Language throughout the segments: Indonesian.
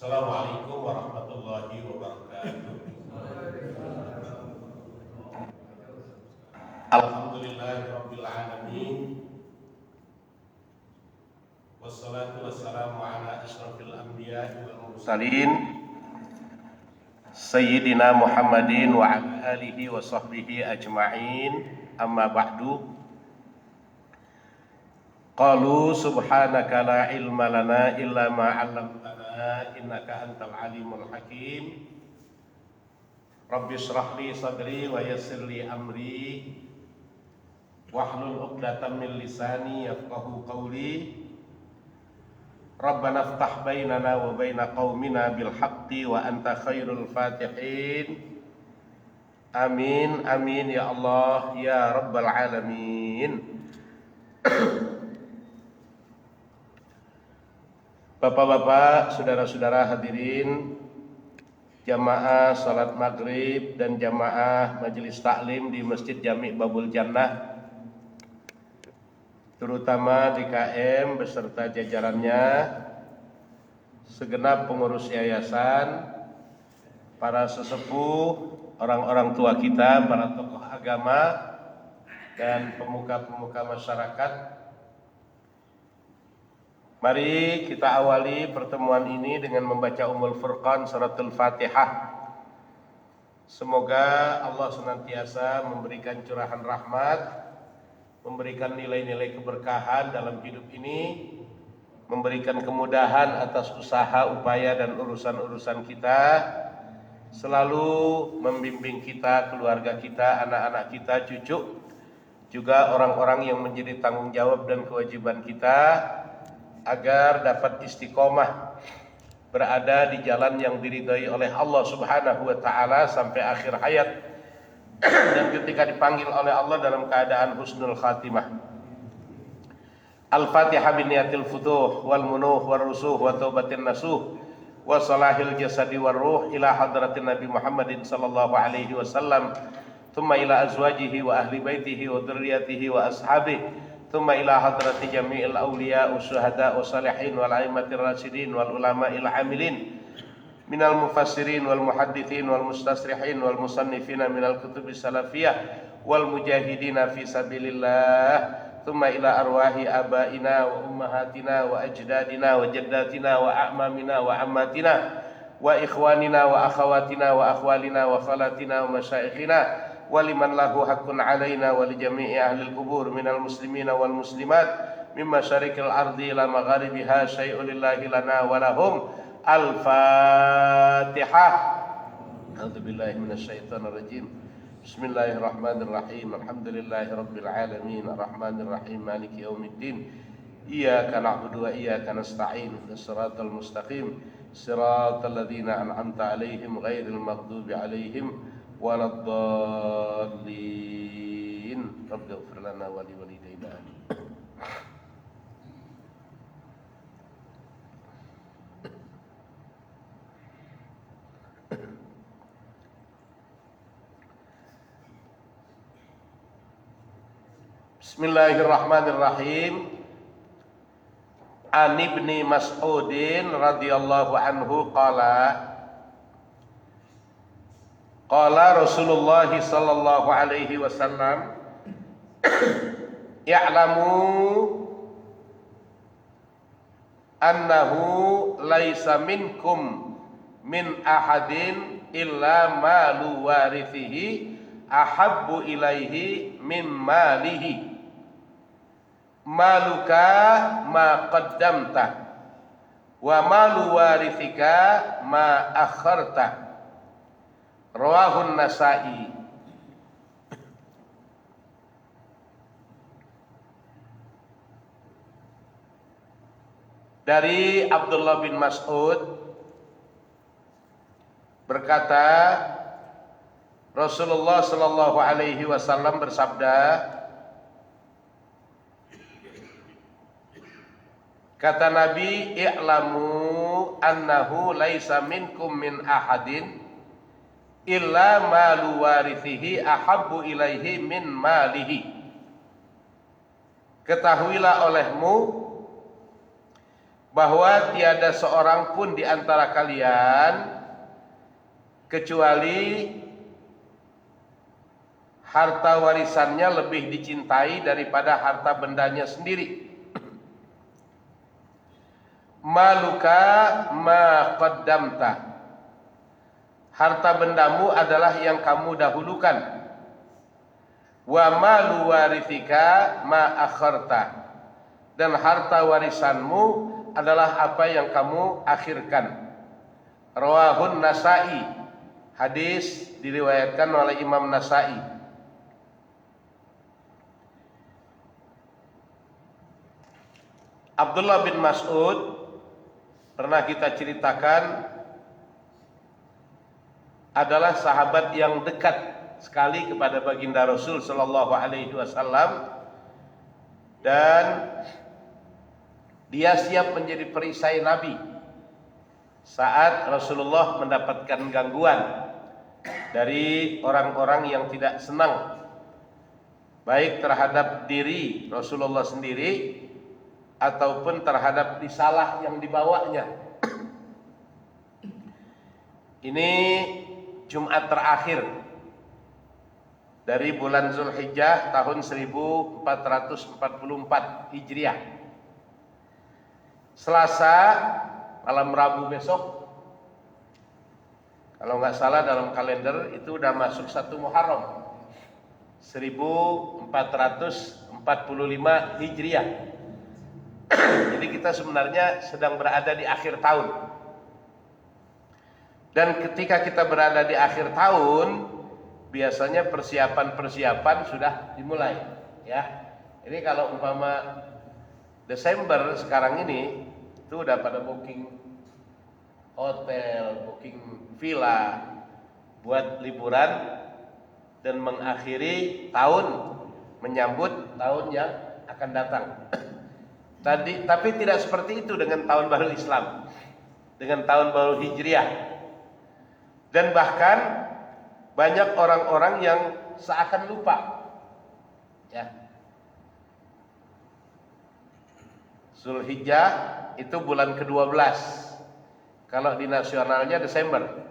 Assalamualaikum warahmatullahi wabarakatuh. Alhamdulillahirabbil alamin. Wassalatu wassalamu ala asyrafil anbiya'i wal mursalin Sayyidina Muhammadin wa ala alihi wa sahbihi ajma'in. Amma ba'du. Qalu subhanaka la ilma lana illa ma 'allamtana innaka antal alimul hakim. Rabbi shrah li sadri wa yassir li amri wahlul 'uqdatam min lisani yafqahu qawli. Rabbana iftah bainana wa baina qaumina bil haqqi wa anta khairul fatihin. Amin amin ya Allah ya rabbal alamin. Bapak-bapak, saudara-saudara hadirin jamaah salat maghrib dan jamaah majelis taklim di Masjid Jami' Babul Jannah, terutama DKM beserta jajarannya, segenap pengurus yayasan, para sesepuh, orang-orang tua kita, para tokoh agama, dan pemuka-pemuka masyarakat. Mari kita awali pertemuan ini dengan membaca Ummul Furqan suratul Fatihah. Semoga Allah senantiasa memberikan curahan rahmat, memberikan nilai-nilai keberkahan dalam hidup ini, memberikan kemudahan atas usaha, upaya, dan urusan-urusan kita, selalu membimbing kita, keluarga kita, anak-anak kita, cucu, juga orang-orang yang menjadi tanggung jawab dan kewajiban kita, agar dapat istiqomah berada di jalan yang diridhai oleh Allah Subhanahu wa taala sampai akhir hayat dan ketika dipanggil oleh Allah dalam keadaan husnul khatimah. Al-Fatihah biniyatil futuh wal munuh wal rusuh wa taubatin nasuh wa salahil jasadi war ruh ila hadratin Nabi Muhammadin sallallahu alaihi wasallam, thumma ila azwajihi wa ahli baitihi wa dzurriyyatihi wa ashabihi, thumma ila hadrati jami'il awliya usyuhada wa salihin wal a'immatir rasyidin wal ulama'il amilin minal mufassirin wal muhaddithin wal mustasrihin wal musannifina minal kutubis salafiyah wal mujahidina fi sabilillah, thumma ila arwahi abaina wa ummahatina wa ajdadina wa jaddatina wa a'mamina wa ammatina wa ikhwanina wa akhawatina wa akhwalina wa khalatina wa masyayikhina waliman lahu haqqun alaina wa li jami'i ahli al-qubur minal muslimina wal muslimat mimma syarikil ardi ila magharibiha syai'un lillahi lana wa lahum. Al-Fatihah. A'udzubillahi minasyaitonir rajim. Bismillahirrahmanirrahim. Alhamdulillahi rabbil alamin arrahmanir rahim maliki yaumiddin. Iyyaka na'budu wa iyyaka nasta'in. Shiratal mustaqim shiratal ladzina an'amta 'alaihim ghairil maghdubi 'alaihim waladdallin. Rabbighfir lana wa liwalidayna. Bismillahirrahmanirrahim. An Ibni Mas'udin radhiyallahu anhu qala Rasulullah sallallahu alaihi wasallam ya'lamu annahu laisa minkum min ahadin illa malu warithihi ahabbu ilaihi min malihi maluka ma qaddamta wa malu warithika ma akharta. Rawahun Nasa'i. Dari Abdullah bin Mas'ud berkata, Rasulullah sallallahu alaihi wasallam bersabda, kata Nabi, i'lamu annahu laisa minkum min ahadin illa malu warithihi ahabbu ilaihi min malihi. Ketahuilah olehmu bahwa tiada seorang pun di antara kalian kecuali harta warisannya lebih dicintai daripada harta bendanya sendiri. Maluka ma qaddamta, harta bendamu adalah yang kamu dahulukan. Wa malu warithika ma akharta, dan harta warisanmu adalah apa yang kamu akhirkan. Rawahun Nasa'i, hadis diriwayatkan oleh Imam Nasa'i. Abdullah bin Mas'ud pernah kita ceritakan adalah sahabat yang dekat sekali kepada baginda Rasul sallallahu alaihi wasallam, dan dia siap menjadi perisai Nabi saat Rasulullah mendapatkan gangguan dari orang-orang yang tidak senang, baik terhadap diri Rasulullah sendiri ataupun terhadap risalah yang dibawanya. Ini Jumat terakhir dari bulan Zulhijjah tahun 1444 Hijriah. Selasa malam Rabu besok, kalau nggak salah dalam kalender itu udah masuk 1 Muharram 1445 Hijriah. Jadi kita sebenarnya sedang berada di akhir tahun. Dan ketika kita berada di akhir tahun, biasanya persiapan-persiapan sudah dimulai, ya. Ini kalau umpama Desember sekarang ini itu udah pada booking hotel, booking villa buat liburan dan mengakhiri tahun, menyambut tahun yang akan datang. Tapi tidak seperti itu dengan tahun baru Islam, dengan tahun baru Hijriah. Dan bahkan banyak orang-orang yang seakan lupa, ya. Zulhijjah itu bulan ke-12. Kalau di nasionalnya Desember.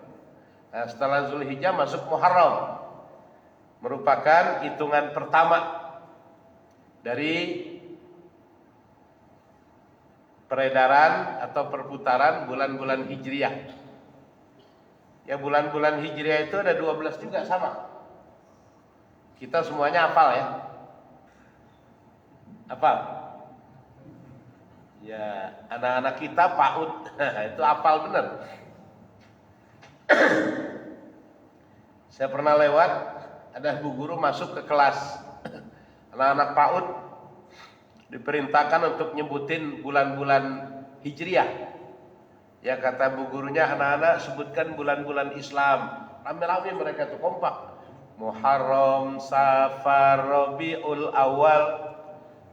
Nah, setelah Zulhijjah masuk Muharram, merupakan hitungan pertama dari peredaran atau perputaran bulan-bulan Hijriah. Ya, bulan-bulan Hijriah itu ada 12 juga sama. Kita semuanya hafal, ya. Hafal? Ya, anak-anak kita PAUD itu hafal benar. Saya pernah lewat, ada bu guru masuk ke kelas anak-anak PAUD, diperintahkan untuk nyebutin bulan-bulan Hijriah. Ya, kata bu gurunya, anak-anak sebutkan bulan-bulan Islam. Rame-rame mereka tuh kompak. Muharram, Safar, Rabiul Awal,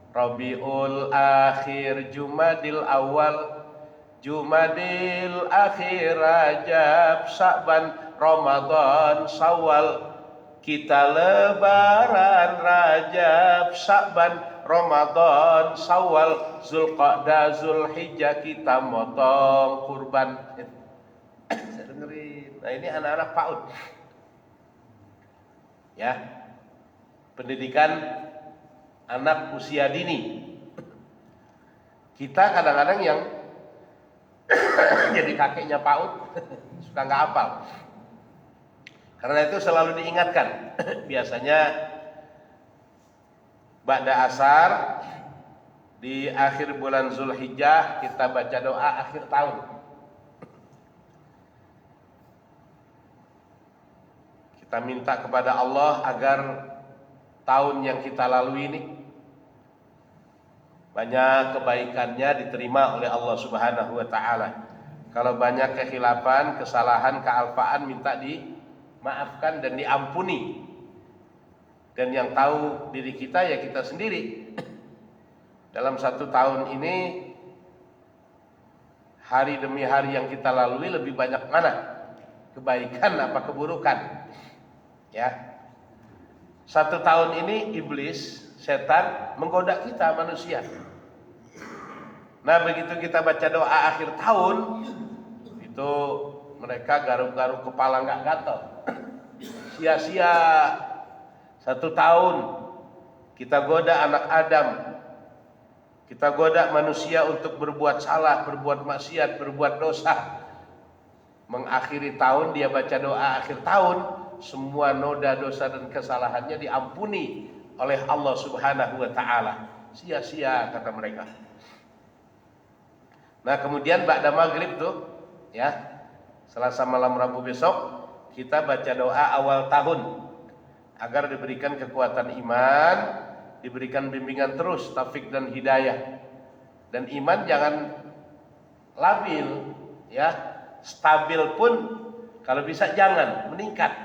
Rabiul Akhir, Jumadil Awal, Jumadil Akhir, Rajab, Sya'ban, Ramadan, Syawal. Kita lebaran Rajab, Sya'ban, Ramadan, Syawal, Zulqa'dah, Zulhijjah kita motong kurban. Saya dengerin. Nah, ini anak-anak PAUD. Ya. Pendidikan anak usia dini. Kita kadang-kadang yang jadi kakeknya PAUD suka nggak hafal. Karena itu selalu diingatkan. Biasanya ba'da asar di akhir bulan Zulhijjah kita baca doa akhir tahun. Kita minta kepada Allah agar tahun yang kita lalui ini banyak kebaikannya diterima oleh Allah Subhanahu wa taala. Kalau banyak kekhilafan, kesalahan, kealpaan minta dimaafkan dan diampuni. Dan yang tahu diri kita ya kita sendiri. Dalam 1 tahun ini, hari demi hari yang kita lalui lebih banyak mana? Kebaikan apa keburukan? Ya. 1 tahun ini iblis, setan menggoda kita manusia. Nah, begitu kita baca doa akhir tahun, itu mereka garuk-garuk kepala nggak gatal. Sia-sia 1 tahun kita goda anak Adam, kita goda manusia untuk berbuat salah, berbuat maksiat, berbuat dosa. Mengakhiri tahun dia baca doa akhir tahun, semua noda dosa dan kesalahannya diampuni oleh Allah Subhanahu wa taala. Sia-sia kata mereka. Nah, kemudian ba'da maghrib tuh, ya, Selasa malam Rabu besok kita baca doa awal tahun agar diberikan kekuatan iman, diberikan bimbingan terus, taufik dan hidayah. Dan iman jangan labil, ya, stabil pun kalau bisa jangan, meningkat.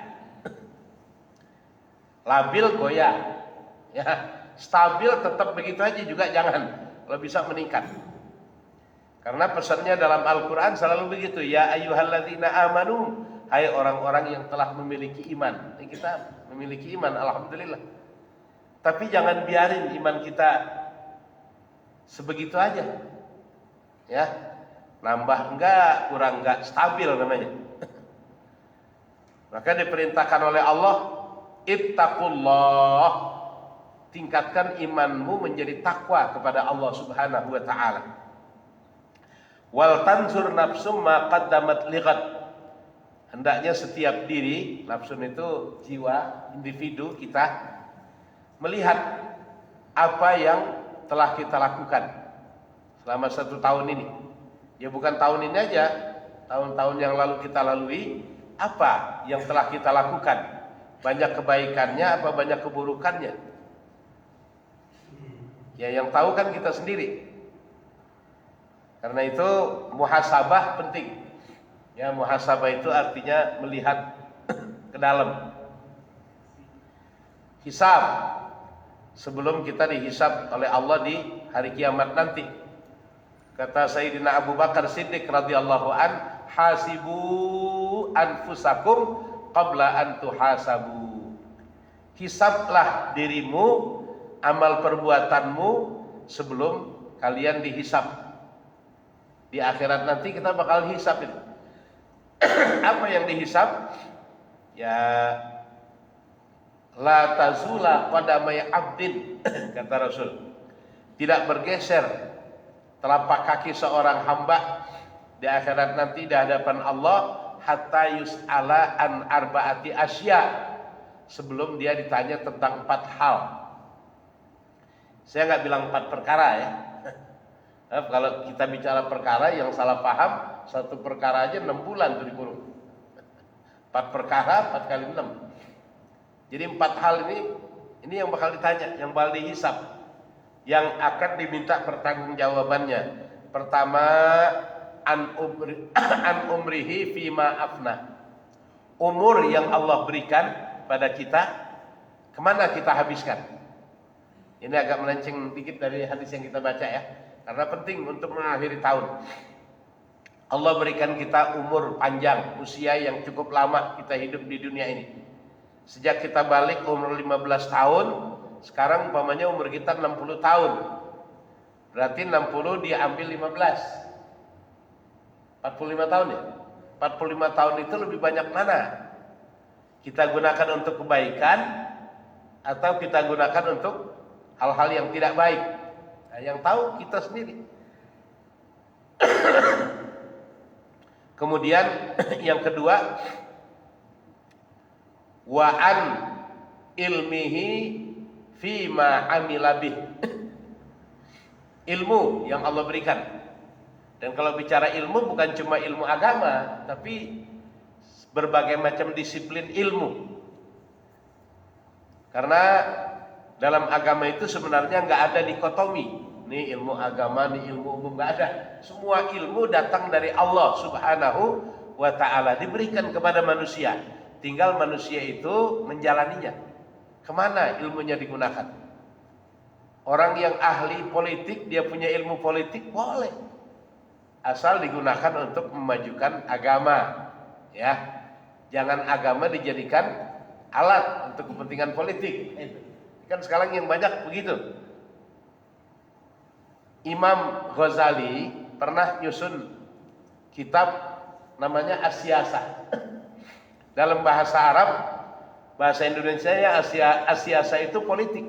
Labil goyah, ya, stabil tetap begitu aja juga jangan, kalau bisa meningkat. Karena pesannya dalam Al-Quran selalu begitu, ya ayyuhalladzina amanu, hai orang-orang yang telah memiliki iman. Ini kita memiliki iman, alhamdulillah. Tapi jangan biarin iman kita sebegitu aja, ya, nambah enggak, kurang enggak, stabil namanya. Maka diperintahkan oleh Allah, ittaqullah, tingkatkan imanmu menjadi takwa kepada Allah Subhanahu wa taala. Wal tanzur nafsum ma qaddamat lighad, hendaknya setiap diri, nafsun itu jiwa, individu kita, melihat apa yang telah kita lakukan selama 1 tahun ini. Ya bukan tahun ini aja, tahun-tahun yang lalu kita lalui, apa yang telah kita lakukan, banyak kebaikannya apa banyak keburukannya. Ya yang tahu kan kita sendiri. Karena itu muhasabah penting. Ya, muhasabah itu artinya melihat ke dalam. Hisab sebelum kita dihisab oleh Allah di hari kiamat nanti. Kata Sayyidina Abu Bakar Siddiq radhiyallahu an, hasibu anfusakum qabla an tuhasabu. Hisablah dirimu, amal perbuatanmu sebelum kalian dihisab. Di akhirat nanti kita bakal hisab itu. Apa yang dihisab? Ya, la tazula qadamai abdin, kata Rasul. Tidak bergeser telapak kaki seorang hamba di akhirat nanti di hadapan Allah hatta yus'ala an arba'ati asya, sebelum dia ditanya tentang 4 hal. Saya nggak bilang 4 perkara ya. Kalau kita bicara perkara yang salah paham, 1 perkara aja 6 bulan tuh dikurung. 4 perkara 4 kali 6. Jadi 4 hal ini yang bakal ditanya, yang bakal dihisab, yang akan diminta pertanggungjawabannya. Pertama, an umrihi fima afna. Umur yang Allah berikan pada kita, kemana kita habiskan? Ini agak melenceng dikit dari hadis yang kita baca ya. Karena penting untuk mengakhiri tahun. Allah berikan kita umur panjang, usia yang cukup lama kita hidup di dunia ini. Sejak kita balik umur 15 tahun, sekarang umpamanya umur kita 60 tahun. Berarti 60 diambil 15. 45 tahun ya? 45 tahun itu lebih banyak mana? Kita gunakan untuk kebaikan atau kita gunakan untuk hal-hal yang tidak baik? Nah, yang tahu kita sendiri. Kemudian yang kedua, wa an ilmihi fima amila bih. Ilmu yang Allah berikan. Dan kalau bicara ilmu bukan cuma ilmu agama, tapi berbagai macam disiplin ilmu. Karena dalam agama itu sebenarnya nggak ada dikotomi. Ini ilmu agama, ini ilmu umum, nggak ada. Semua ilmu datang dari Allah Subhanahu wa ta'ala, diberikan kepada manusia. Tinggal manusia itu menjalaninya. Kemana ilmunya digunakan? Orang yang ahli politik, dia punya ilmu politik, boleh. Asal digunakan untuk memajukan agama. Ya, jangan agama dijadikan alat untuk kepentingan politik. Kan sekarang yang banyak begitu. Imam Ghazali pernah nyusun kitab namanya As-Siyasah. Dalam bahasa Arab, bahasa Indonesia ya As-Siyasah itu politik.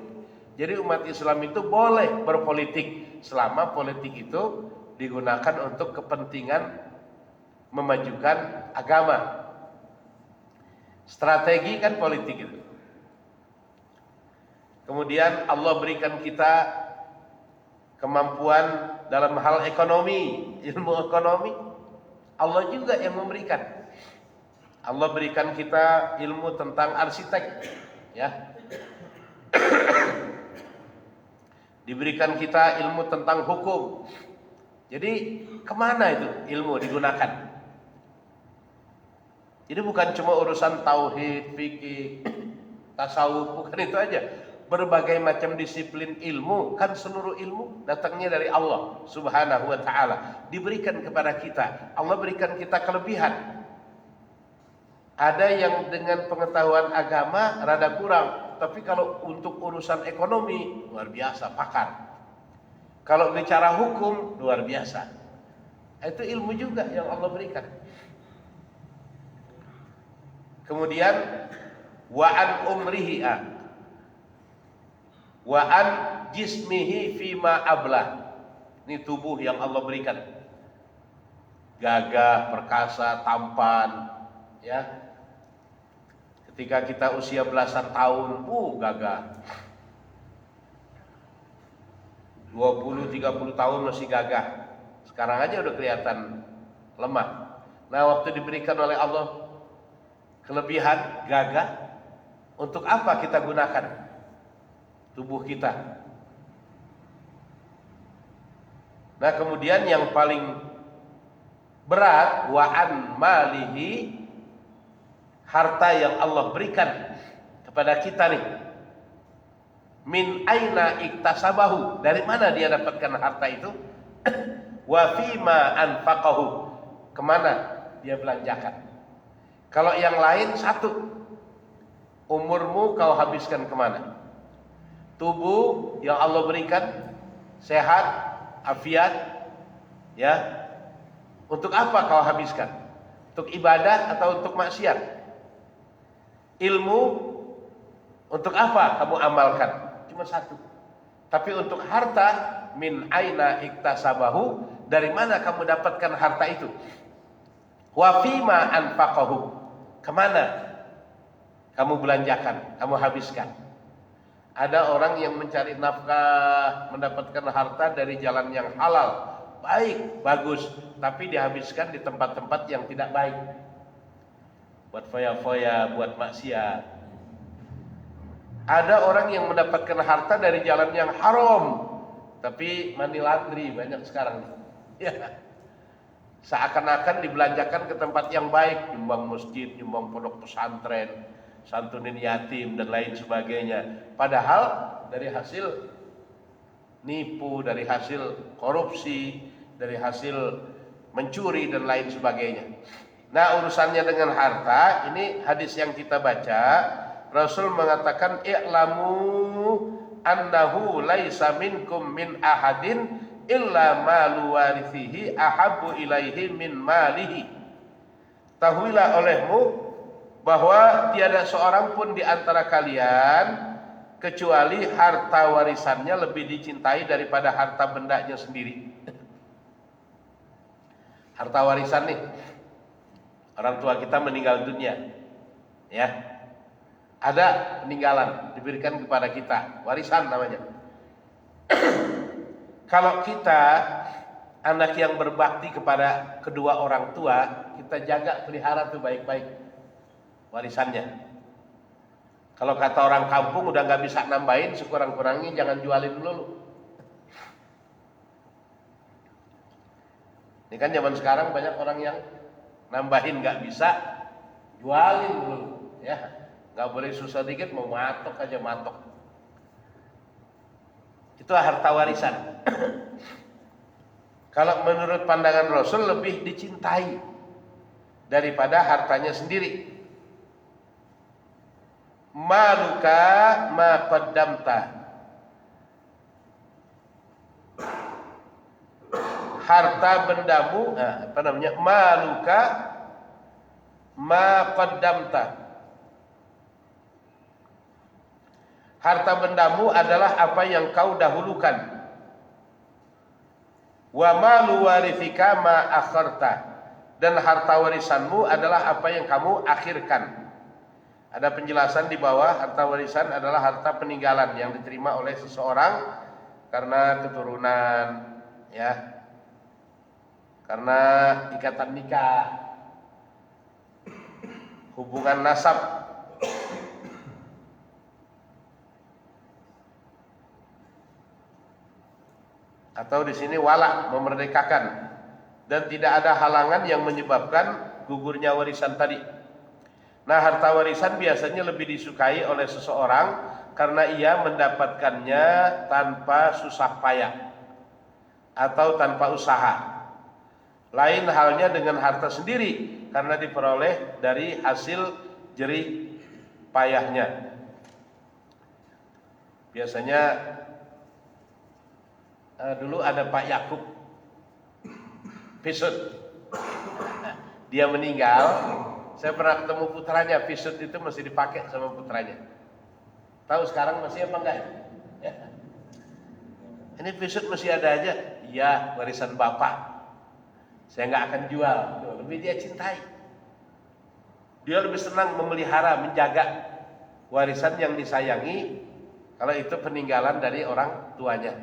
Jadi umat Islam itu boleh berpolitik selama politik itu digunakan untuk kepentingan memajukan agama. Strategi kan politik itu. Kemudian Allah berikan kita kemampuan dalam hal ekonomi, ilmu ekonomi. Allah juga yang memberikan. Allah berikan kita ilmu tentang arsitek, ya. Diberikan kita ilmu tentang hukum. Jadi kemana itu ilmu digunakan? Jadi bukan cuma urusan tauhid, fikih, tasawuf, bukan itu aja. Berbagai macam disiplin ilmu, kan seluruh ilmu datangnya dari Allah Subhanahu wa taala, diberikan kepada kita. Allah berikan kita kelebihan. Ada yang dengan pengetahuan agama rada kurang, tapi kalau untuk urusan ekonomi luar biasa, pakar. Kalau bicara hukum luar biasa. Itu ilmu juga yang Allah berikan. Kemudian wa an umrihi wa an jismihi fima ablah. Ini tubuh yang Allah berikan. Gagah, perkasa, tampan, ya. Ketika kita usia belasan tahun, gagah. 20-30 tahun masih gagah. Sekarang aja udah kelihatan lemah. Nah, waktu diberikan oleh Allah kelebihan gagah, untuk apa kita gunakan tubuh kita? Nah, kemudian yang paling berat, wa an malihi, harta yang Allah berikan kepada kita nih. Min aina iktasabahu, dari mana dia dapatkan harta itu? Wa fima anfaqahu, kemana dia belanjakan? Kalau yang lain satu, umurmu kau habiskan kemana? Tubuh yang Allah berikan sehat, afiat, ya, untuk apa kau habiskan? Untuk ibadah atau untuk maksiat? Ilmu untuk apa kamu amalkan? Cuma satu. Tapi untuk harta, min aina iktasabahu, dari mana kamu dapatkan harta itu? Wa fima anfaqahu, kemana kamu belanjakan, kamu habiskan? Ada orang yang mencari nafkah, mendapatkan harta dari jalan yang halal, baik, bagus, tapi dihabiskan di tempat-tempat yang tidak baik, buat foya-foya, buat maksiat. Ada orang yang mendapatkan harta dari jalan yang haram, tapi money laundry banyak sekarang. Ya. Seakan-akan dibelanjakan ke tempat yang baik, nyumbang masjid, nyumbang pondok pesantren, santunin yatim dan lain sebagainya. Padahal dari hasil nipu, dari hasil korupsi, dari hasil mencuri dan lain sebagainya. Nah, urusannya dengan harta, ini hadis yang kita baca, Rasul mengatakan i'lamu annahu laisa minkum min ahadin illa malu warithihi ahabbu ilaihi min malihi. Tahuilah olehmu bahwa tiada seorang pun di antara kalian kecuali harta warisannya lebih dicintai daripada harta bendanya sendiri. Harta warisan nih, orang tua kita meninggal dunia, ya, ada peninggalan diberikan kepada kita, warisan namanya. Kalau kita anak yang berbakti kepada kedua orang tua, kita jaga, pelihara tuh baik-baik warisannya. Kalau kata orang kampung udah nggak bisa nambahin, sekurang-kurangnya jangan jualin dulu. Ini kan zaman sekarang banyak orang yang nambahin nggak bisa, jualin dulu, ya. Nggak boleh susah dikit, mau matok aja matok. Itu harta warisan. Kalau menurut pandangan Rasul lebih dicintai daripada hartanya sendiri. Maluka ma qaddamta. harta bendamu, apa namanya? Maluka ma qaddamta. Harta bendamu adalah apa yang kau dahulukan. Wa malu warithika ma akharta. Dan harta warisanmu adalah apa yang kamu akhirkan. Ada penjelasan di bawah, harta warisan adalah harta peninggalan yang diterima oleh seseorang karena keturunan, ya, karena ikatan nikah, hubungan nasab, atau di sini wala, memerdekakan. Dan tidak ada halangan yang menyebabkan gugurnya warisan tadi. Nah, harta warisan biasanya lebih disukai oleh seseorang karena ia mendapatkannya tanpa susah payah atau tanpa usaha. Lain halnya dengan harta sendiri karena diperoleh dari hasil jerih payahnya. Biasanya dulu ada Pak Yakub Pisut, dia meninggal. Saya pernah ketemu putranya. Pisut itu masih dipakai sama putranya. Tahu sekarang masih apa enggak? Ya. Ini pisut masih ada aja. Iya, warisan bapak. Saya nggak akan jual. Lebih dia cintai. Dia lebih senang memelihara, menjaga warisan yang disayangi kalau itu peninggalan dari orang tuanya.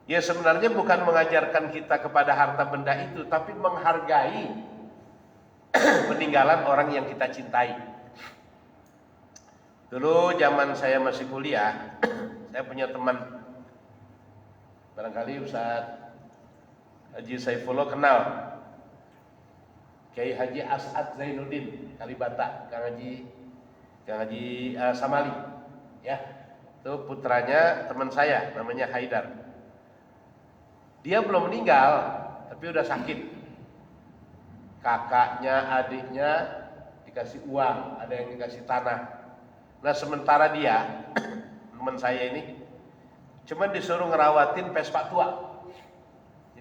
Ya, sebenarnya bukan mengajarkan kita kepada harta benda itu, tapi menghargai peninggalan orang yang kita cintai. Dulu zaman saya masih kuliah, saya punya teman, barangkali Ustaz Haji Saifullah kenal, Kiai Haji As'ad Zainuddin Kalibata, Kang Haji Samali, ya, itu putranya teman saya, namanya Haidar. Dia belum meninggal, tapi udah sakit. Kakaknya, adiknya dikasih uang, ada yang dikasih tanah. Nah, sementara dia, teman saya ini, cuma disuruh ngerawatin Vespa tua.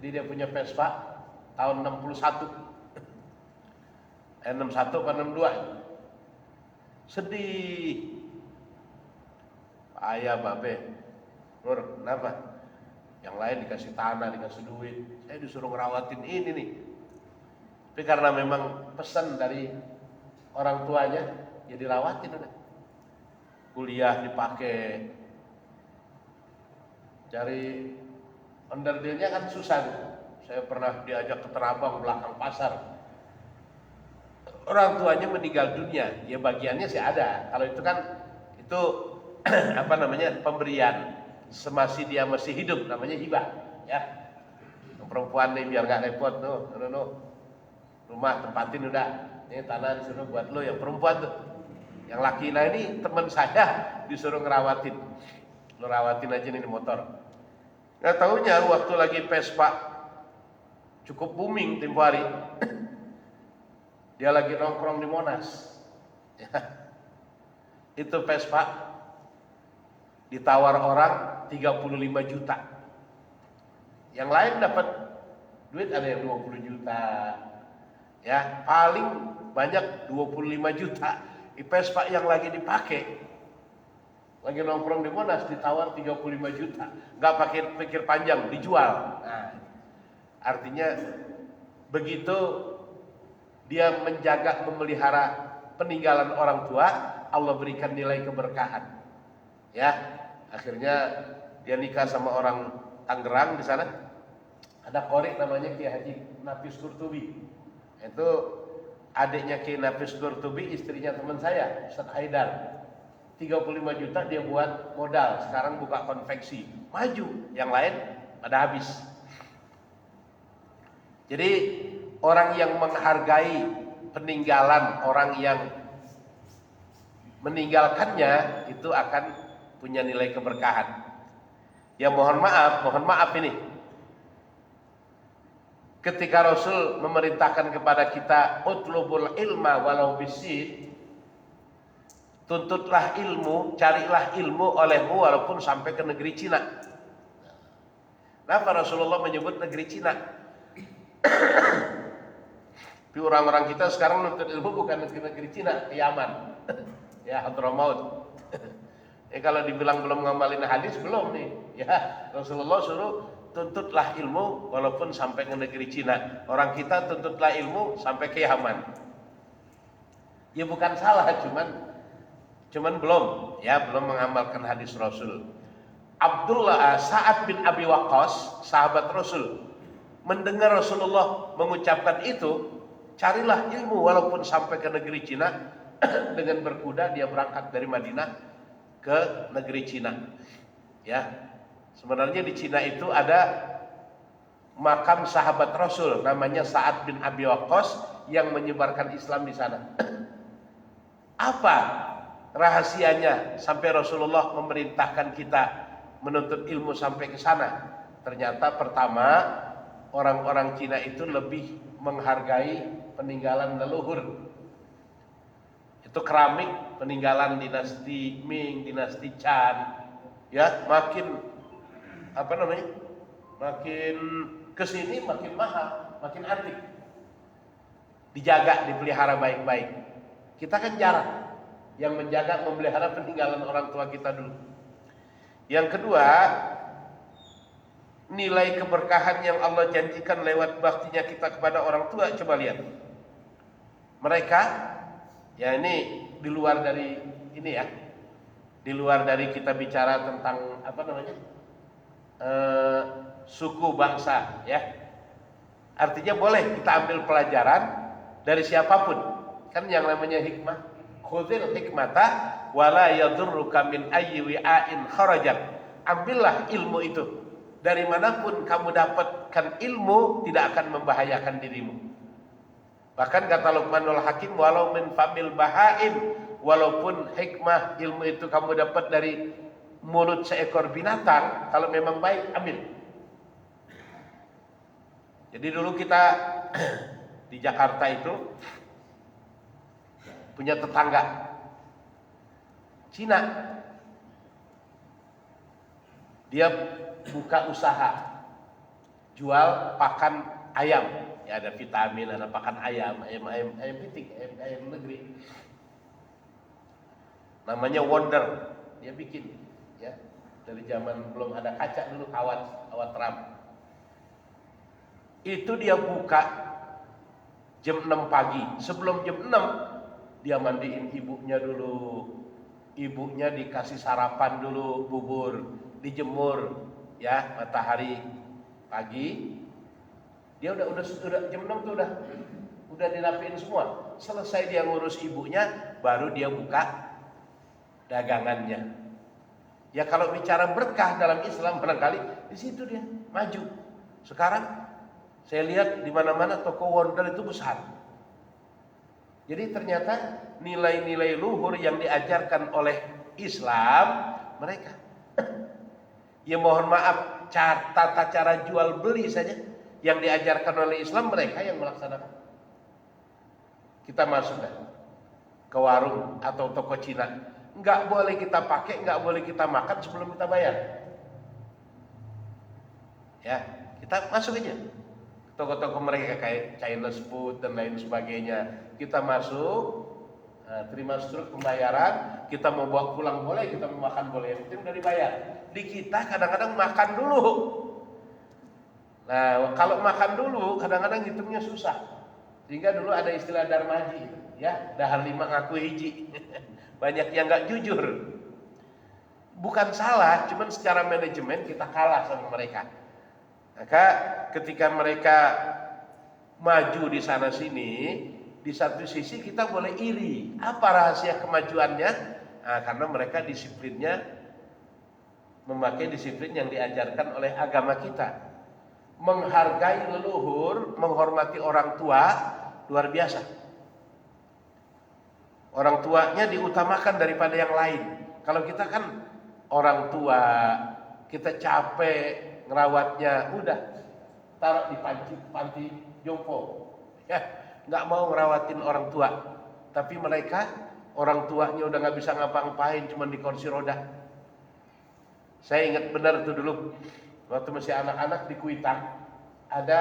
Jadi dia punya Vespa tahun 61. 61 atau 62. Sedih. Ayah, babe. Nur, kenapa? Yang lain dikasih tanah, dikasih duit. Saya disuruh ngerawatin ini nih. Tapi karena memang pesan dari orang tuanya, ya dirawatin udah. Kuliah dipakai. Cari onderdilnya kan susah. Saya pernah diajak ke Terabang, belakang pasar. Orang tuanya meninggal dunia, ya bagiannya sih ada. Kalau itu kan, itu apa namanya, pemberian. Semasi dia masih hidup, namanya hibah, ya. Yang perempuan nih biar nggak repot tuh, rumah tempatin udah, ini tanah disuruh buat lo, yang perempuan tuh, yang laki. Nah ini teman saya disuruh ngerawatin, lo rawatin aja nih motor. Nggak taunya waktu lagi Vespa cukup booming tempo hari, dia lagi nongkrong di Monas, ya. Itu Vespa ditawar orang 35 juta. Yang lain dapat duit ada yang 20 juta. Ya, paling banyak 25 juta. Vespa yang lagi dipakai, lagi nongkrong di Monas, ditawar 35 juta. Nggak pakai pikir panjang, dijual. Nah, artinya begitu dia menjaga, memelihara peninggalan orang tua, Allah berikan nilai keberkahan. Ya, akhirnya dia nikah sama orang Tangerang di sana. Ada korek namanya Kiai Haji Nafis Qurtubi. Itu adiknya Kiai Nafis Qurtubi, istrinya teman saya, Ustaz Haidar. 35 juta dia buat modal, sekarang buka konveksi, maju, yang lain pada habis. Jadi orang yang menghargai peninggalan orang yang meninggalkannya itu akan punya nilai keberkahan. Ya mohon maaf ini. Ketika Rasul memerintahkan kepada kita utlubul ilma walau bisid, tuntutlah ilmu, carilah ilmu olehmu walaupun sampai ke negeri Cina. Kenapa Rasulullah menyebut negeri Cina? Tapi orang-orang kita sekarang nuntut ilmu bukan negeri Cina, Yaman. Ya, Hadramaut. Kalau dibilang belum ngamalin hadis, belum nih. Ya, Rasulullah suruh tuntutlah ilmu walaupun sampai ke negeri Cina. Orang kita tuntutlah ilmu sampai ke Yaman. Ya bukan salah, cuman belum mengamalkan hadis Rasul. Sa'ad bin Abi Waqqas, sahabat Rasul, mendengar Rasulullah mengucapkan itu, carilah ilmu walaupun sampai ke negeri Cina. Dengan berkuda dia berangkat dari Madinah ke negeri Cina. Ya, sebenarnya di Cina itu ada makam sahabat Rasul namanya Sa'ad bin Abi Waqqas yang menyebarkan Islam di sana. Apa rahasianya sampai Rasulullah memerintahkan kita menuntut ilmu sampai ke sana? Ternyata pertama, orang-orang Cina itu lebih menghargai peninggalan leluhur. Itu keramik peninggalan dinasti Ming, dinasti Chan. Ya, makin makin kesini makin mahal, makin antik. Dijaga, dipelihara baik-baik. Kita kan jarang yang menjaga, memelihara peninggalan orang tua kita dulu. Yang kedua, nilai keberkahan yang Allah janjikan lewat baktinya kita kepada orang tua. Coba lihat, mereka, ya ini di luar dari ini ya, di luar dari kita bicara tentang suku bangsa ya. Artinya boleh kita ambil pelajaran dari siapapun. Kan yang namanya hikmah, khudhil hikmata wala yadurruka min ayyi wi'ain kharajat. Ambillah ilmu itu. Dari manapun kamu dapatkan ilmu, tidak akan membahayakan dirimu. Bahkan kata Luqmanul Hakim, walau min famil bahaim, walaupun hikmah ilmu itu kamu dapat dari mulut seekor binatang, kalau memang baik, ambil. Jadi dulu kita di Jakarta itu punya tetangga Cina. Dia buka usaha jual pakan ayam. Ya, ada vitamin, ada pakan ayam pitik, ayam negeri. Namanya Wonder. Dia bikin ya. Dari zaman belum ada kaca dulu, kawat ram. Itu dia buka jam 6 pagi. Sebelum jam 6 dia mandiin ibunya dulu. Ibunya dikasih sarapan dulu, bubur, dijemur ya, matahari pagi. Dia udah jam 6 tuh udah dirapiin semua. Selesai dia ngurus ibunya, baru dia buka dagangannya. Ya kalau bicara berkah dalam Islam barangkali di situ dia maju. Sekarang saya lihat di mana-mana toko Wonder itu besar. Jadi ternyata nilai-nilai luhur yang diajarkan oleh Islam mereka. Ya mohon maaf, tata cara jual beli saja yang diajarkan oleh Islam mereka yang melaksanakan. Kita masuk ke warung atau toko Cina, nggak boleh kita pakai, nggak boleh kita makan sebelum kita bayar. Ya, kita masuk aja. Toko-toko mereka kayak Chinese food dan lain sebagainya. Kita masuk, terima struk pembayaran, kita mau bawa pulang boleh, kita mau makan boleh, yang penting udah dibayar. Di kita kadang-kadang makan dulu. Nah, kalau makan dulu kadang-kadang hitungnya susah. Sehingga dulu ada istilah darmaji, ya, dahar 5 ngaku hiji. Banyak yang nggak jujur. Bukan salah, cuman secara manajemen kita kalah sama mereka. Maka ketika mereka maju di sana sini, di satu sisi kita boleh iri. Apa rahasia kemajuannya? Nah, karena mereka disiplinnya memakai disiplin yang diajarkan oleh agama kita. Menghargai leluhur, menghormati orang tua, luar biasa. Orang tuanya diutamakan daripada yang lain. Kalau kita kan orang tua, kita capek ngerawatnya, udah taruh di panti jompo, ya, nggak mau ngerawatin orang tua. Tapi mereka orang tuanya udah nggak bisa ngapa-ngapain, cuma di kursi roda. Saya ingat benar tuh dulu Waktu masih anak-anak di Kuitang ada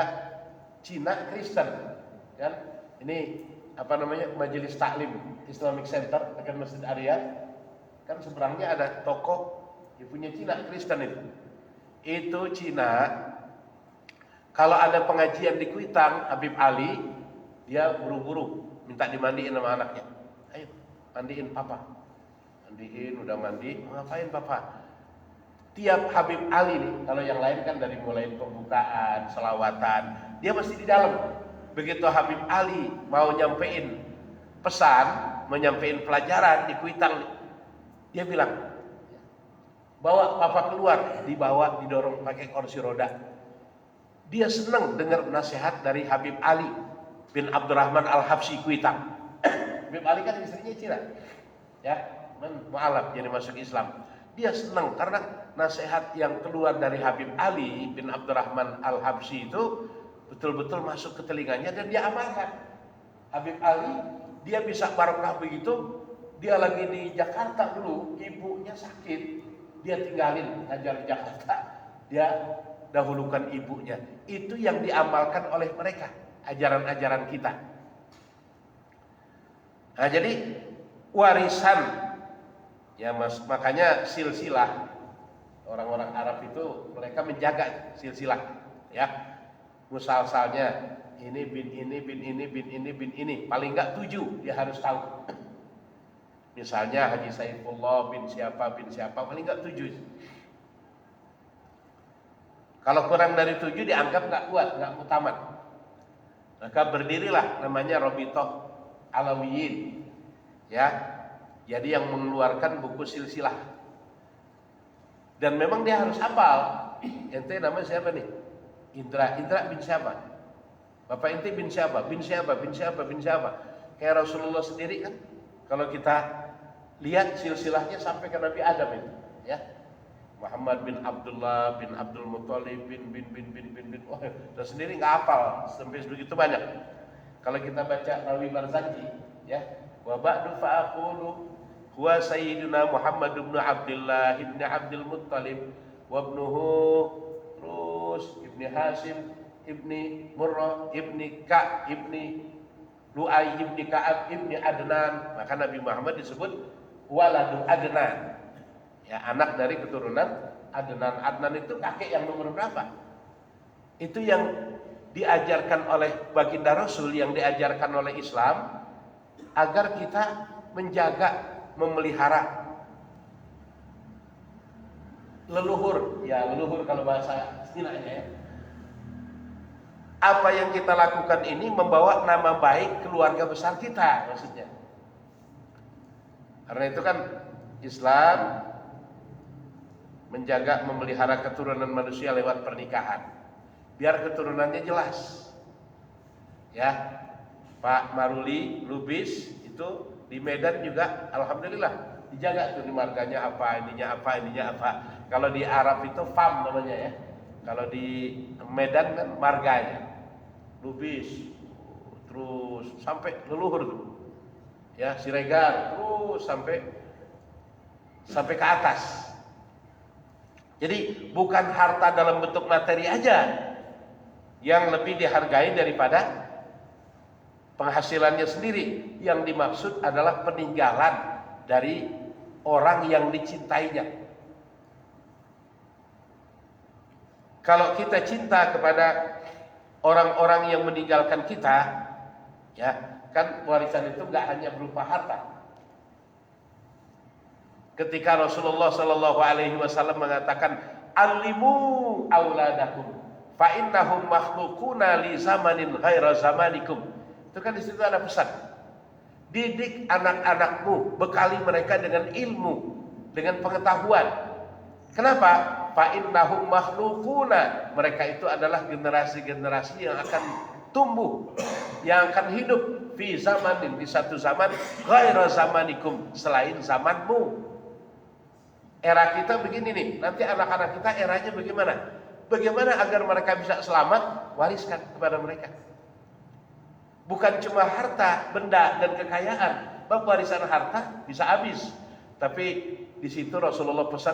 Cina Kristen, kan? Ini apa namanya, Majelis Taklim Islamic Center dekat Masjid Arya, kan seberangnya ada toko yang punya Cina Kristen itu Cina. Kalau ada pengajian di Kuitang, Habib Ali dia buru-buru minta dimandiin sama anaknya. Ayo mandiin papa, mandiin, udah mandi, ngapain papa? Tiap Habib Ali nih, kalau yang lain kan dari mulai pembukaan, selawatan, dia masih di dalam. Begitu Habib Ali mau nyampein pesan, menyampaikan pelajaran di Kuitang, dia bilang, bawa papa keluar, dibawa, didorong pakai kursi roda. Dia senang dengar nasihat dari Habib Ali bin Abdurrahman Al-Habsyi Kuitang. Habib Ali kan istrinya Cina, ya, mualaf jadi masuk Islam. Dia senang karena nasihat yang keluar dari Habib Ali bin Abdurrahman Al-Habsyi itu betul-betul masuk ke telinganya dan dia amalkan. Habib Ali dia bisa barokah begitu. Dia lagi di Jakarta dulu, ibunya sakit, dia tinggalin ngajar di Jakarta, dia dahulukan ibunya. Itu yang diamalkan oleh mereka, ajaran-ajaran kita. Nah, jadi warisan, ya mas, makanya silsilah, orang-orang Arab itu mereka menjaga silsilah, ya, musalsalnya ini bin ini bin ini bin ini bin ini, paling enggak 7 dia harus tahu. Misalnya Haji Saifullah bin siapa, paling enggak 7. Kalau kurang dari 7 dianggap enggak kuat, enggak mutamat. Maka berdirilah namanya Rabithah Alawiyin, ya. Jadi yang mengeluarkan buku silsilah. Dan memang dia harus hafal. Ente namanya siapa nih? Indra bin siapa? Bapak ente bin siapa? Bin siapa? Kayak Rasulullah sendiri kan, kalau kita lihat silsilahnya sampai ke Nabi Adam itu, ya. Muhammad bin Abdullah bin Abdul Muthalib bin. Oh, dan sendiri nggak hafal sampai begitu banyak. Kalau kita baca Rawi Barzanji, ya, wa ba'du fa'aqulu huwa sayyiduna Muhammad bin Abdullah bin Abdul Muthalib wa ibnuhu terus ibni Hashim ibni Murrah ibni Ka' ibni Lu'ay ibni Ka'ab ibni Adnan. Maka Nabi Muhammad disebut waladu Adnan, ya, anak dari keturunan Adnan. Adnan itu kakek yang nomor berapa? Itu yang diajarkan oleh baginda Rasul, yang diajarkan oleh Islam, agar kita menjaga, memelihara leluhur, ya leluhur kalau bahasa istilahnya, ya. Apa yang kita lakukan ini membawa nama baik keluarga besar kita, maksudnya. Karena itu kan Islam menjaga, memelihara keturunan manusia lewat pernikahan, biar keturunannya jelas, ya. Pak Maruli Lubis itu di Medan juga alhamdulillah dijaga tuh, di marganya apa, ininya apa. Kalau di Arab itu FAM namanya, ya. Kalau di Medan kan marganya Lubis, terus sampai leluhur tuh, ya, Siregar, terus sampai ke atas. Jadi bukan harta dalam bentuk materi aja yang lebih dihargai daripada penghasilannya sendiri. Yang dimaksud adalah peninggalan dari orang yang dicintainya. Kalau kita cinta kepada orang-orang yang meninggalkan kita, ya, kan warisan itu nggak hanya berupa harta. Ketika Rasulullah Shallallahu Alaihi Wasallam mengatakan, "Alimu auladakum, fa innahum makhlukuna li zamanin ghaira zamanikum." Itu kan di situ ada pesan. Didik anak-anakmu, bekali mereka dengan ilmu, dengan pengetahuan. Kenapa? Fa innahum makhlukuna. Mereka itu adalah generasi-generasi yang akan tumbuh, yang akan hidup fi zamanin, di satu zaman, ghaira zamanikum, selain zamanmu. Era kita begini nih, nanti anak-anak kita eranya bagaimana? Bagaimana agar mereka bisa selamat? Wariskan kepada mereka. Bukan cuma harta, benda dan kekayaan. Bab warisan harta bisa habis. Tapi di situ Rasulullah pesan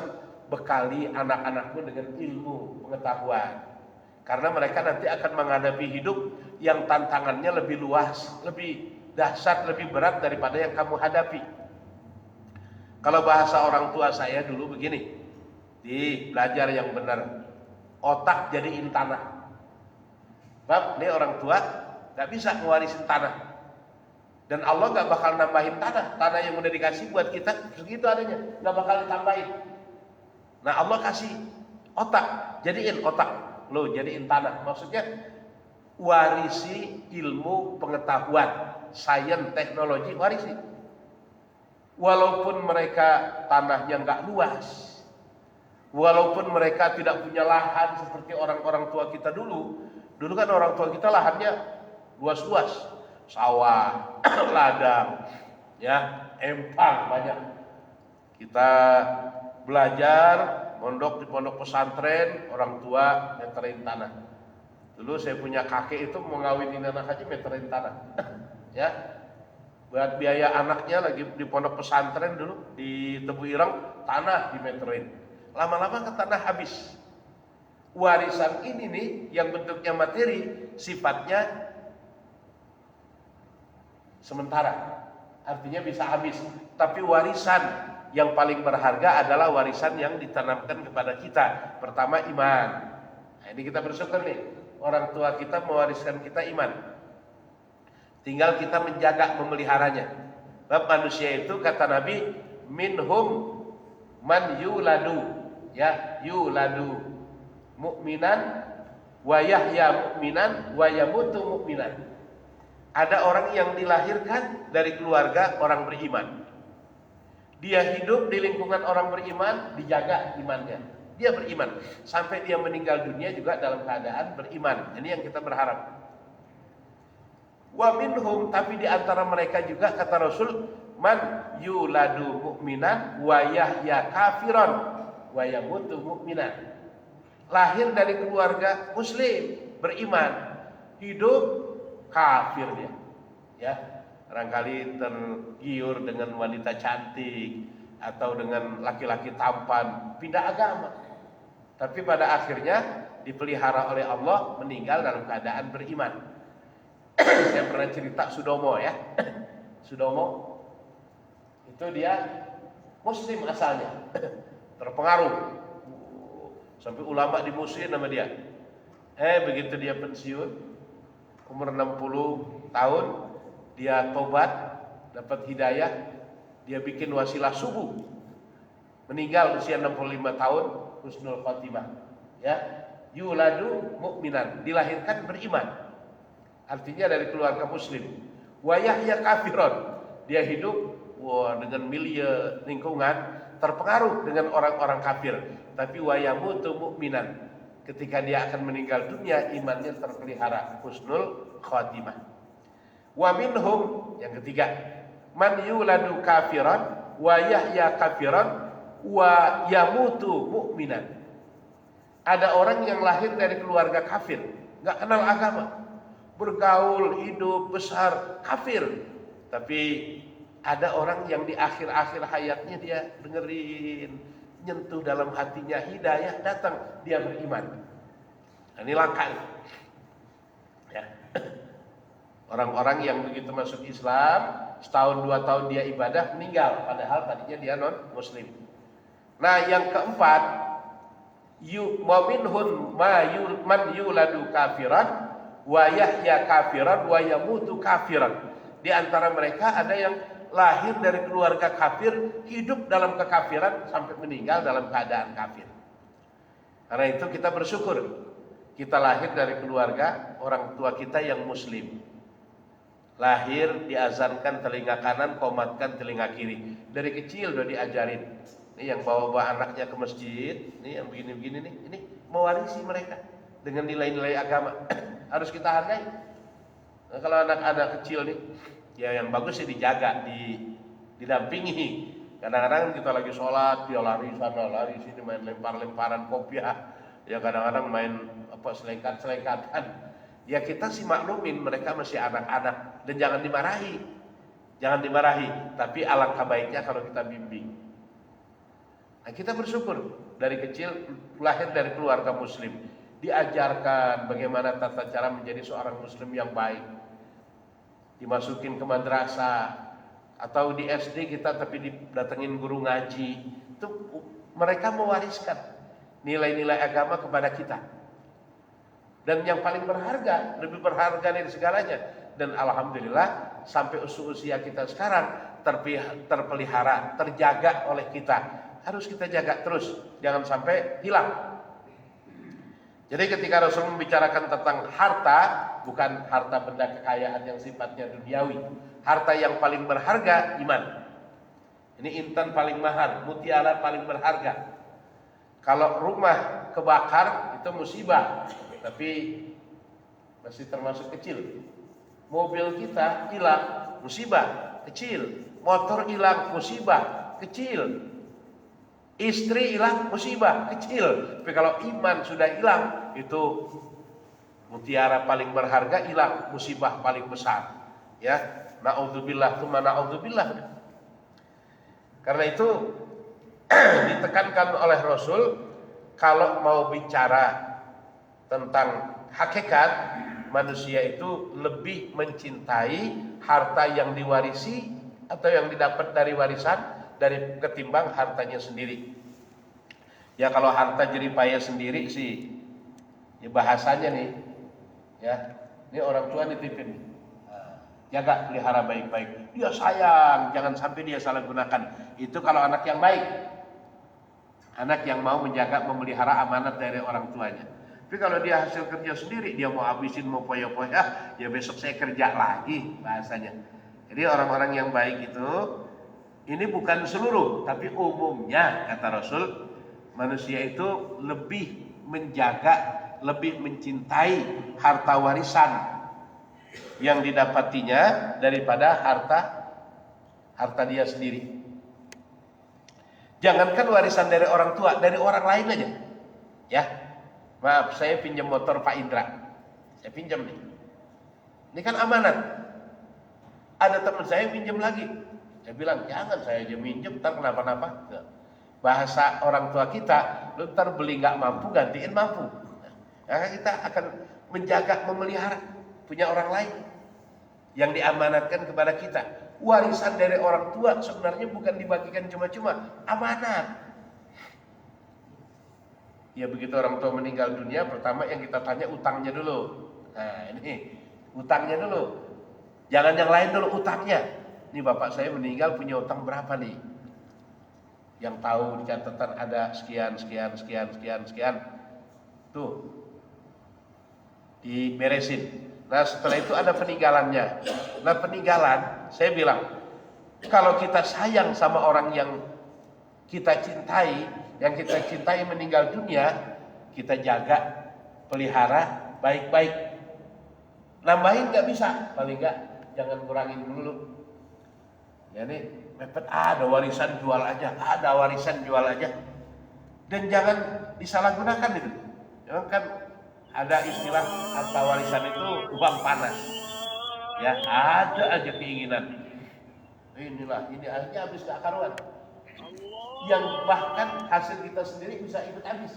bekali anak-anakmu dengan ilmu pengetahuan. Karena mereka nanti akan menghadapi hidup yang tantangannya lebih luas, lebih dahsyat, lebih berat daripada yang kamu hadapi. Kalau bahasa orang tua saya dulu begini, di belajar yang benar, otak jadiin tanah. Bab, ini orang tua gak bisa ngewarisin tanah. Dan Allah gak bakal nambahin tanah. Tanah yang udah dikasih buat kita segitu adanya, gak bakal ditambahin. Nah Allah kasih otak, jadiin otak. Lo jadiin tanah, maksudnya warisi ilmu pengetahuan, sains, teknologi, warisi. Walaupun mereka tanahnya nggak luas, walaupun mereka tidak punya lahan seperti orang-orang tua kita dulu. Dulu kan orang tua kita lahannya luas-luas, sawah, ladang, ya, empang banyak. Kita belajar mondok di pondok pesantren, orang tua meterin tanah. Dulu saya punya kakek itu mau ngawinin anak aja meterin tanah. Ya, buat biaya anaknya lagi di pondok pesantren dulu di Tebu Ireng, tanah dimeterin. Lama-lama ke tanah habis. Warisan ini nih yang bentuknya materi, sifatnya sementara. Artinya bisa habis. Tapi warisan yang paling berharga adalah warisan yang ditanamkan kepada kita. Pertama iman. Nah, ini kita bersyukur nih, orang tua kita mewariskan kita iman. Tinggal kita menjaga, memeliharanya. Sebab manusia itu kata Nabi, minhum man yuladu, ya, yuladu mu'minan wa yahya mu'minan wa yamutu mu'minan. Ada orang yang dilahirkan dari keluarga orang beriman. Dia hidup di lingkungan orang beriman, dijaga imannya. Dia beriman sampai dia meninggal dunia juga dalam keadaan beriman. Ini yang kita berharap. Wa minhum, tapi di antara mereka juga kata Rasul, man yuladu mu'minan wa yahya kafiran wa yamutu mu'minan. Lahir dari keluarga muslim, beriman, hidup kafir dia. Ya. Barangkali tergiur dengan wanita cantik atau dengan laki-laki tampan, pindah agama. Tapi pada akhirnya dipelihara oleh Allah, meninggal dalam keadaan beriman. Saya pernah cerita Sudomo ya. Sudomo itu dia muslim asalnya, terpengaruh sampai ulama dimusuhin sama dia. Begitu dia pensiun umur 60 tahun, dia tobat, dapat hidayah, dia bikin wasilah subuh, meninggal usia 65 tahun, husnul khotimah. Ya, yuladu mu'minan, dilahirkan beriman, artinya dari keluarga muslim. Wa yahya kafiron, dia hidup dengan milieu lingkungan terpengaruh dengan orang-orang kafir, tapi wa yamutu mu'minan, ketika dia akan meninggal dunia imannya terpelihara, husnul khotimah. Wa minhum, yang ketiga, man yuladu kafiran wa yahya kafiran wa yamutu mu'minan. Ada orang yang lahir dari keluarga kafir, nggak kenal agama, bergaul, hidup, besar kafir. Tapi ada orang yang di akhir-akhir hayatnya dia dengerin, nyentuh dalam hatinya, hidayah datang, dia beriman. Nah, ini langka nih. Ya. Orang-orang yang begitu masuk Islam, setahun 2 tahun dia ibadah, meninggal, padahal tadinya dia non muslim. Nah, yang keempat, minhum man yuladu kafiran wa yahya kafiran wa yamutu kafiran. Di antara mereka ada yang lahir dari keluarga kafir, hidup dalam kekafiran sampai meninggal dalam keadaan kafir. Karena itu kita bersyukur kita lahir dari keluarga orang tua kita yang muslim. Lahir diazankan telinga kanan, komatkan telinga kiri. Dari kecil udah diajarin. Ini yang bawa-bawa anaknya ke masjid, ini yang begini-begini nih, ini mewarisi mereka dengan nilai-nilai agama. Harus kita hargai. Nah, kalau anak-anak kecil nih, ya yang bagus sih dijaga, didampingi. Kadang-kadang kita lagi sholat, dia lari sana, lari sini, main lempar-lemparan kopiah. Ya kadang-kadang main selengkat-selengkatan. Ya kita sih maklumin mereka masih anak-anak dan jangan dimarahi, tapi alangkah baiknya kalau kita bimbing. Nah, kita bersyukur dari kecil lahir dari keluarga muslim, diajarkan bagaimana tata cara menjadi seorang muslim yang baik, dimasukin ke madrasah atau di SD kita tapi didatengin guru ngaji. Itu mereka mewariskan nilai-nilai agama kepada kita. Dan yang paling berharga, lebih berharga dari segalanya, dan alhamdulillah sampai usia kita sekarang terpelihara, terjaga oleh kita. Harus kita jaga terus, jangan sampai hilang. Jadi ketika Rasul membicarakan tentang harta, bukan harta benda kekayaan yang sifatnya duniawi. Harta yang paling berharga, iman. Ini intan paling mahal, mutiara paling berharga. Kalau rumah kebakar, itu musibah, tapi masih termasuk kecil. Mobil kita hilang, musibah, kecil. Motor hilang, musibah, kecil. Istri hilang, musibah, kecil. Tapi kalau iman sudah hilang, itu mutiara paling berharga hilang, musibah paling besar. Ya, naudzubillah, tsumma naudzubillah. Karena itu ditekankan oleh Rasul, kalau mau bicara tentang hakikat, manusia itu lebih mencintai harta yang diwarisi atau yang didapat dari warisan dari ketimbang hartanya sendiri. Ya kalau harta jeripaya sendiri sih, ya bahasanya nih, ya ini orang tua nitipin, jaga pelihara baik-baik. Dia sayang, jangan sampai dia salah gunakan. Itu kalau anak yang baik, anak yang mau menjaga, memelihara amanat dari orang tuanya. Tapi kalau dia hasil kerja sendiri, dia mau habisin, mau poya-poya, ya besok saya kerja lagi bahasanya. Jadi orang-orang yang baik itu, ini bukan seluruh, tapi umumnya kata Rasul, manusia itu lebih menjaga, lebih mencintai harta warisan yang didapatinya daripada harta dia sendiri. Jangankan warisan dari orang tua, dari orang lain aja. Ya, maaf, saya pinjam motor Pak Indra, saya pinjam nih. Ini kan amanat. Ada teman saya pinjam lagi. Saya bilang, jangan, saya aja minjem, ntar kenapa-napa. Bahasa orang tua kita, lu ntar beli nggak mampu, gantiin mampu. Nah, kita akan menjaga, memelihara, punya orang lain yang diamanatkan kepada kita. Warisan dari orang tua sebenarnya bukan dibagikan cuma-cuma, amanat. Ya begitu orang tua meninggal dunia, pertama yang kita tanya utangnya dulu. Nah ini, utangnya dulu. Jangan yang lain dulu, utangnya. Ini bapak saya meninggal punya utang berapa nih? Yang tahu di catatan ada sekian. Tuh, diberesin. Nah setelah itu ada peninggalannya. Nah peninggalan, saya bilang, kalau kita sayang sama orang yang kita cintai, meninggal dunia, kita jaga, pelihara baik-baik. Nambahin nggak bisa, paling nggak jangan kurangin dulu. Jadi mepet, ada warisan jual aja, dan jangan disalahgunakan itu. Jangan kan ada istilah harta warisan itu uang panas. Ya ada aja keinginan. Ini akhirnya habis gak karuan. Yang bahkan hasil kita sendiri bisa ikut habis.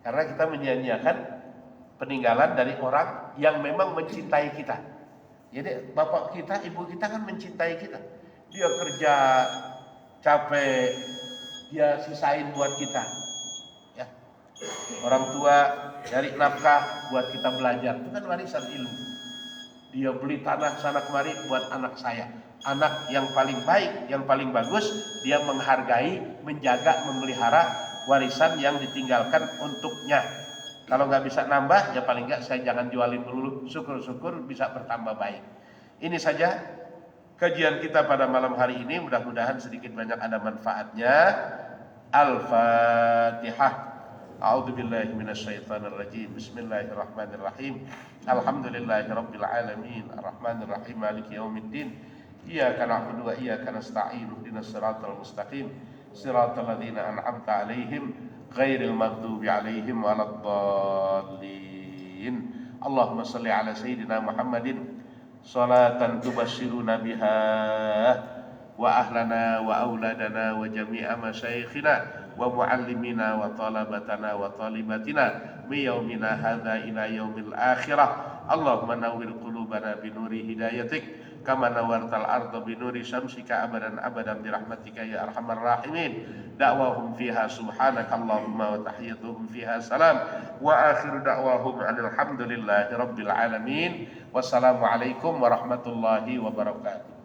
Karena kita menyia-nyiakan peninggalan dari orang yang memang mencintai kita. Jadi bapak kita, ibu kita kan mencintai kita. Dia kerja capek, dia sisain buat kita. Ya. Orang tua dari nafkah buat kita belajar, itu kan warisan ilmu. Dia beli tanah sana kemari buat anak saya. Anak yang paling baik, yang paling bagus, dia menghargai, menjaga, memelihara warisan yang ditinggalkan untuknya. Kalau nggak bisa nambah, ya paling nggak saya jangan jualin dulu. Syukur-syukur bisa bertambah baik. Ini saja kajian kita pada malam hari ini. Mudah-mudahan sedikit banyak ada manfaatnya. Al-Fatihah. A'udzubillahi minasyaitonirrajim. Bismillahirrahmanirrahim. Alhamdulillahirabbil alamin. Arrahmanirrahim. Maliki yaumiddin. Iyyaka na'budu wa iyyaka nasta'in. Ihdinas siratal mustaqim. Siratal ladzina an'amta 'alaihim ghairil maghdubi 'alaihim waladdallin. Allahumma shalli 'ala sayyidina Muhammadin shalatan tubasyiruna biha وأهلنا وأولادنا وجميع مشايخنا ومعلمينا وطلبتنا وطالباتنا من يومنا هذا إلى يوم الآخرة. اللهم نور قلوبنا بنور هدايتك كما نورت الأرض بنور شمسك أبدا أبدا برحمتك يا أرحم الراحمين. دعواهم فيها سبحانك اللهم وتحيتهم فيها سلام وآخر دعواهم أن الحمد لله رب العالمين والسلام عليكم ورحمة الله وبركاته.